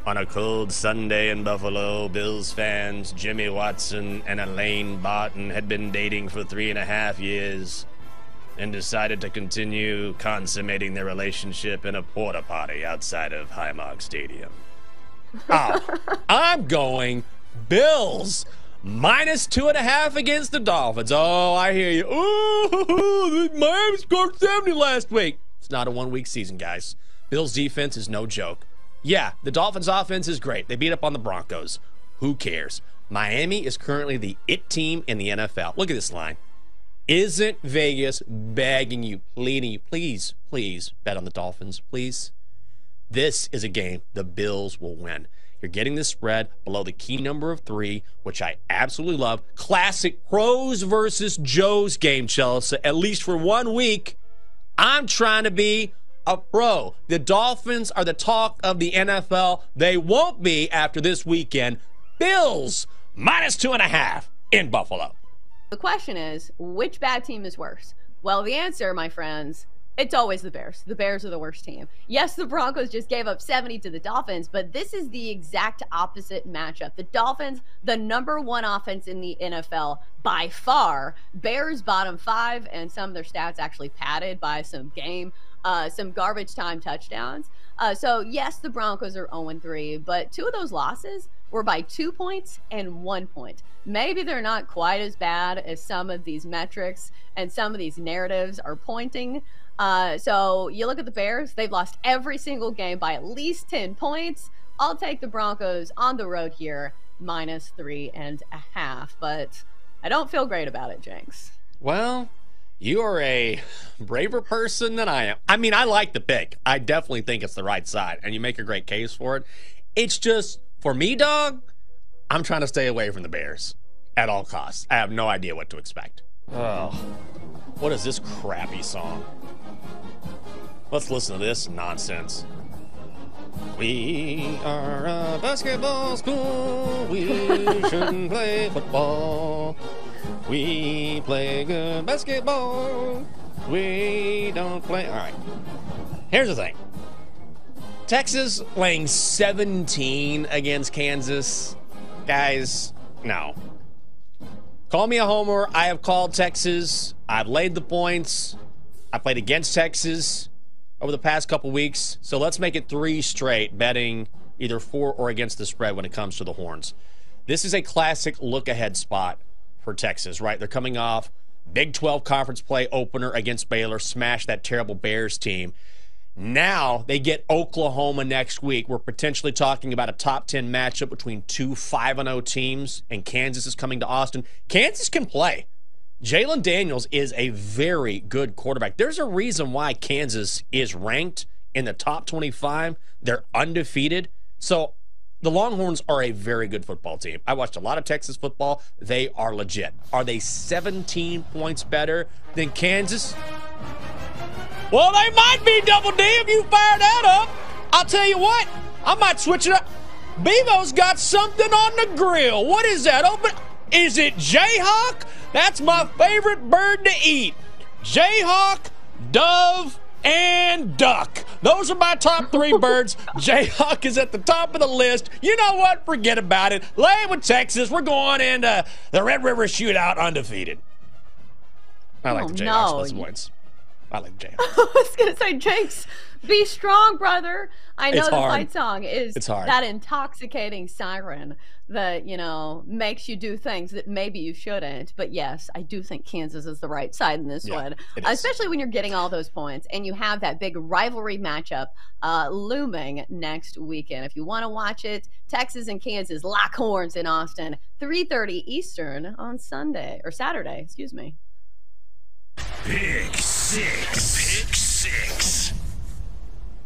On a cold Sunday in Buffalo, Bills fans Jimmy Watson and Elaine Barton had been dating for 3.5 years and decided to continue consummating their relationship in a porta potty outside of Highmark Stadium. Oh, I'm going Bills -2.5 against the Dolphins. Oh, I hear you. Oh, Miami scored 70 last week. It's not a one-week season, guys. Bills defense is no joke. Yeah, the Dolphins offense is great. They beat up on the Broncos. Who cares? Miami is currently the it team in the NFL. Look at this line. Isn't Vegas begging you, pleading you, please, please bet on the Dolphins, please? This is a game the Bills will win. You're getting this spread below the key number of 3, which I absolutely love. Classic pros versus Joes game, Chelsa. At least for 1 week, I'm trying to be a pro. The Dolphins are the talk of the NFL. They won't be after this weekend. Bills -2.5 in Buffalo. The question is, which bad team is worse? Well, the answer, my friends, it's always the Bears. The Bears are the worst team. Yes, the Broncos just gave up 70 to the Dolphins, but this is the exact opposite matchup. The Dolphins, the #1 offense in the NFL by far. Bears bottom 5, and some of their stats actually padded by some garbage time touchdowns. So yes, the Broncos are 0-3, but 2 of those losses were by 2 points and 1 point. Maybe they're not quite as bad as some of these metrics and some of these narratives are pointing. So you look at the Bears, they've lost every single game by at least 10 points. I'll take the Broncos on the road here, -3.5, but I don't feel great about it, Jenks. Well, you are a braver person than I am. I mean, I like the pick. I definitely think it's the right side, and you make a great case for it. It's just, for me, dog, I'm trying to stay away from the Bears at all costs. I have no idea what to expect. Oh, what is this crappy song? Let's listen to this nonsense. We are a basketball school. We shouldn't play football. We play good basketball. We don't play. All right. Here's the thing. Texas laying 17 against Kansas. Guys, no. Call me a homer. I have called Texas. I've laid the points. I played against Texas over the past couple weeks. So let's make it 3 straight, betting either for or against the spread when it comes to the Horns. This is a classic look-ahead spot for Texas, right? They're coming off Big 12 conference play opener against Baylor, smash that terrible Bears team. Now they get Oklahoma next week. We're potentially talking about a top 10 matchup between 2 5-0 teams, and Kansas is coming to Austin. Kansas can play. Jalen Daniels is a very good quarterback. There's a reason why Kansas is ranked in the top 25. They're undefeated. So the Longhorns are a very good football team. I watched a lot of Texas football. They are legit. Are they 17 points better than Kansas? Well, they might be, Double D, if you fire that up. I'll tell you what, I might switch it up. Bevo's got something on the grill. What is that? Open. Is it Jayhawk? That's my favorite bird to eat. Jayhawk, dove, and duck. Those are my top 3 birds. Jayhawk is at the top of the list. You know what? Forget about it. Lay it with Texas. We're going into the Red River Shootout undefeated. I like the Jayhawks plus points. I like Jayhawks. I was going to say, Jenks, be strong, brother. I know the fight song is that intoxicating siren that, you know, makes you do things that maybe you shouldn't. But yes, I do think Kansas is the right side in this one, especially when you're getting all those points and you have that big rivalry matchup looming next weekend. If you want to watch it, Texas and Kansas lock horns in Austin, 3:30 Eastern on Sunday or Saturday, excuse me. Pick six.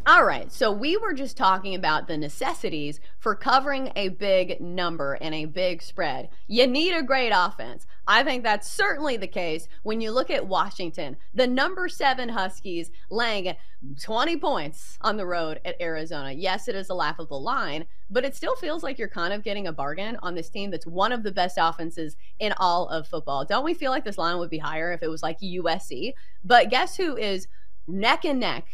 All right, so we were just talking about the necessities for covering a big number and a big spread. You need a great offense. I think that's certainly the case when you look at Washington. The #7 Huskies laying 20 points on the road at Arizona. Yes, it is a laughable line, but it still feels like you're kind of getting a bargain on this team that's one of the best offenses in all of football. Don't we feel like this line would be higher if it was like USC? But guess who is neck and neck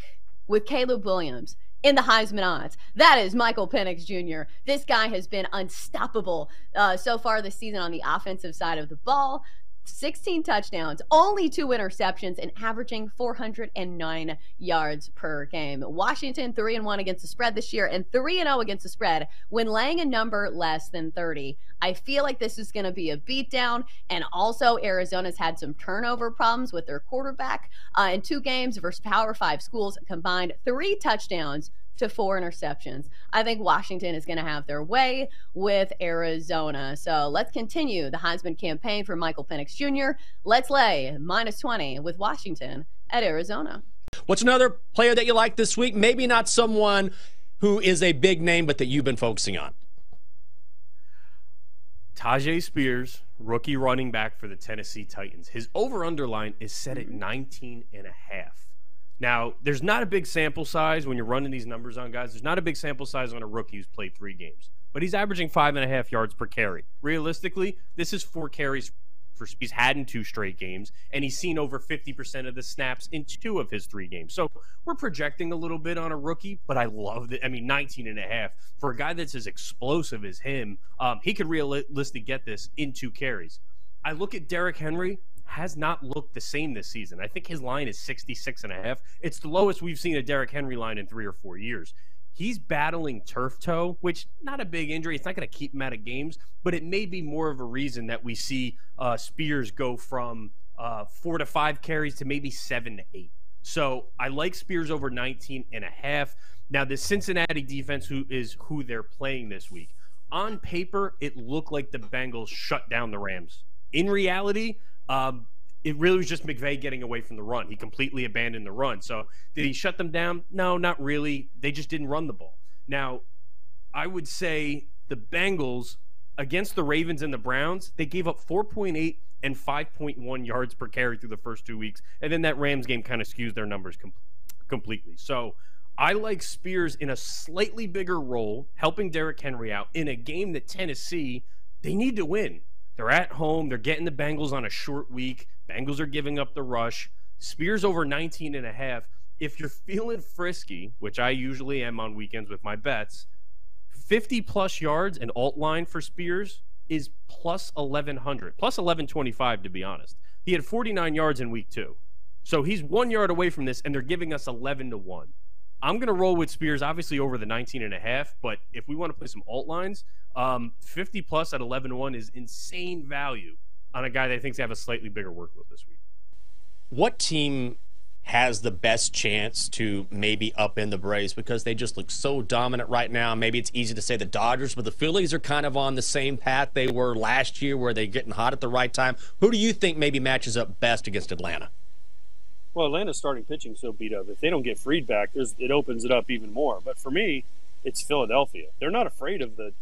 with Caleb Williams in the Heisman odds. That is Michael Penix Jr. This guy has been unstoppable so far this season on the offensive side of the ball. 16 touchdowns, only 2 interceptions, and averaging 409 yards per game. Washington 3-1 against the spread this year and 3-0 against the spread when laying a number less than 30. I feel like this is going to be a beatdown, and also Arizona's had some turnover problems with their quarterback. In 2 games versus Power 5 schools, combined 3 touchdowns to 4 interceptions. I think Washington is going to have their way with Arizona. So let's continue the Heisman campaign for Michael Penix Jr. Let's lay -20 with Washington at Arizona. What's another player that you like this week? Maybe not someone who is a big name, but that you've been focusing on. Tyjae Spears, rookie running back for the Tennessee Titans. His over-under line is set at 19.5. Now, there's not a big sample size when you're running these numbers on guys. There's not a big sample size on a rookie who's played 3 games. But he's averaging 5.5 yards per carry. Realistically, this is 4 carries for Spears. He's had in 2 straight games, and he's seen over 50% of the snaps in 2 of his 3 games. So we're projecting a little bit on a rookie, but I love it. I mean, 19.5. For a guy that's as explosive as him, he could realistically get this in 2 carries. I look at Derrick Henry. Has not looked the same this season. I think his line is 66.5. It's the lowest we've seen a Derrick Henry line in 3 or 4 years. He's battling turf toe, which not a big injury. It's not going to keep him out of games, but it may be more of a reason that we see Spears go from 4 to 5 carries to maybe 7 to 8. So I like Spears over 19.5. Now, the Cincinnati defense, who they're playing this week, on paper, it looked like the Bengals shut down the Rams. In reality, it really was just McVay getting away from the run. He completely abandoned the run. So did he shut them down? No, not really. They just didn't run the ball. Now, I would say the Bengals against the Ravens and the Browns, they gave up 4.8 and 5.1 yards per carry through the first 2 weeks. And then that Rams game kind of skews their numbers completely. So I like Spears in a slightly bigger role, helping Derrick Henry out in a game that Tennessee, they need to win. They're at home. They're getting the Bengals on a short week. Bengals are giving up the rush. Spears over 19.5. If you're feeling frisky, which I usually am on weekends with my bets, 50-plus yards and alt line for Spears is plus 1,100, plus 1,125 to be honest. He had 49 yards in week 2. So he's 1 yard away from this, and they're giving us 11-1. I'm going to roll with Spears, obviously over the 19.5, but if we want to play some alt lines, 50-plus at 11-1 is insane value on a guy that thinks they have a slightly bigger workload this week. What team has the best chance to maybe upend the Braves because they just look so dominant right now? Maybe it's easy to say the Dodgers, but the Phillies are kind of on the same path they were last year where they're getting hot at the right time. Who do you think maybe matches up best against Atlanta? Well, Atlanta's starting pitching so beat up. If they don't get Fried back, it opens it up even more. But for me, it's Philadelphia. They're not afraid of the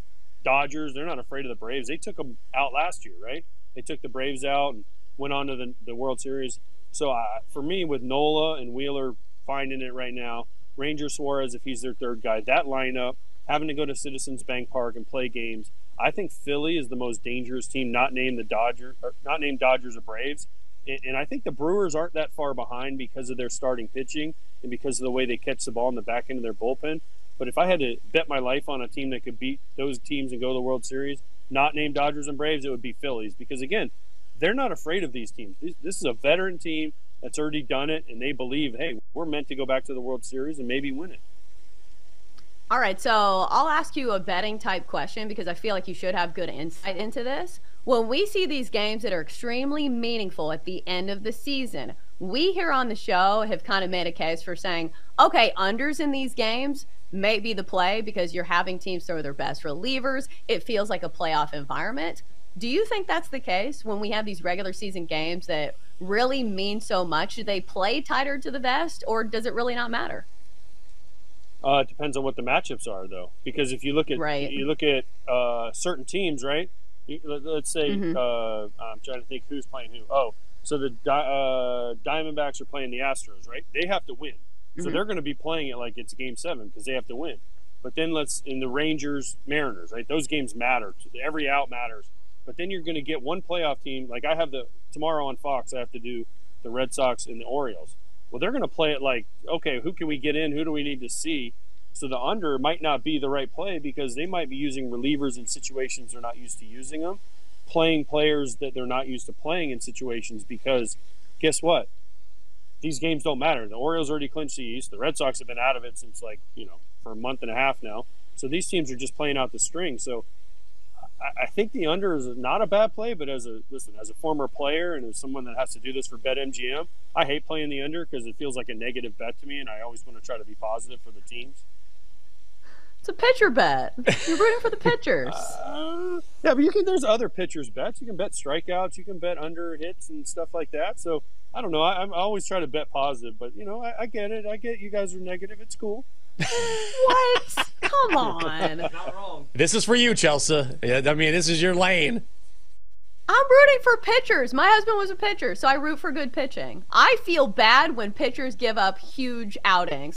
Dodgers. They're not afraid of the Braves. They took them out last year, right? They took the Braves out and went on to the World Series. So for me, with Nola and Wheeler finding it right now, Ranger Suarez, if he's their third guy, that lineup, having to go to Citizens Bank Park and play games, I think Philly is the most dangerous team, not named Dodgers or Braves. And I think the Brewers aren't that far behind because of their starting pitching and because of the way they catch the ball in the back end of their bullpen. But if I had to bet my life on a team that could beat those teams and go to the World Series, not named Dodgers and Braves, it would be Phillies. Because, again, they're not afraid of these teams. This is a veteran team that's already done it, and they believe, hey, we're meant to go back to the World Series and maybe win it. All right, so I'll ask you a betting type question because I feel like you should have good insight into this. When we see these games that are extremely meaningful at the end of the season, we here on the show have kind of made a case for saying, okay, unders in these games may be the play because you're having teams throw their best relievers. It feels like a playoff environment. Do you think that's the case when we have these regular season games that really mean so much? Do they play tighter to the vest, or does it really not matter? It depends on what the matchups are, though. Because if you look at certain teams, right? Let's say I'm trying to think who's playing who. Oh, so the Diamondbacks are playing the Astros, right? They have to win, so they're going to be playing it like it's Game 7 because they have to win. But then in the Rangers, Mariners, right? Those games matter. Every out matters. But then you're going to get one playoff team. Like I have tomorrow on Fox, I have to do the Red Sox and the Orioles. Well, they're going to play it like, okay, who can we get in? Who do we need to see? So the under might not be the right play because they might be using relievers in situations they're not used to using them, playing players that they're not used to playing in situations because guess what? These games don't matter. The Orioles already clinched the East. The Red Sox have been out of it since for a month and a half now. So these teams are just playing out the string. So I think the under is not a bad play, but as a former player and as someone that has to do this for BetMGM, I hate playing the under because it feels like a negative bet to me, and I always want to try to be positive for the teams. It's a pitcher bet. You're rooting for the pitchers. Yeah, but there's other pitchers bets. You can bet strikeouts. You can bet under hits and stuff like that. So I don't know. I always try to bet positive, but I get it. I get you guys are negative. It's cool. What? Come on. Not wrong. This is for you, Chelsa. I mean, this is your lane. I'm rooting for pitchers. My husband was a pitcher, so I root for good pitching. I feel bad when pitchers give up huge outings.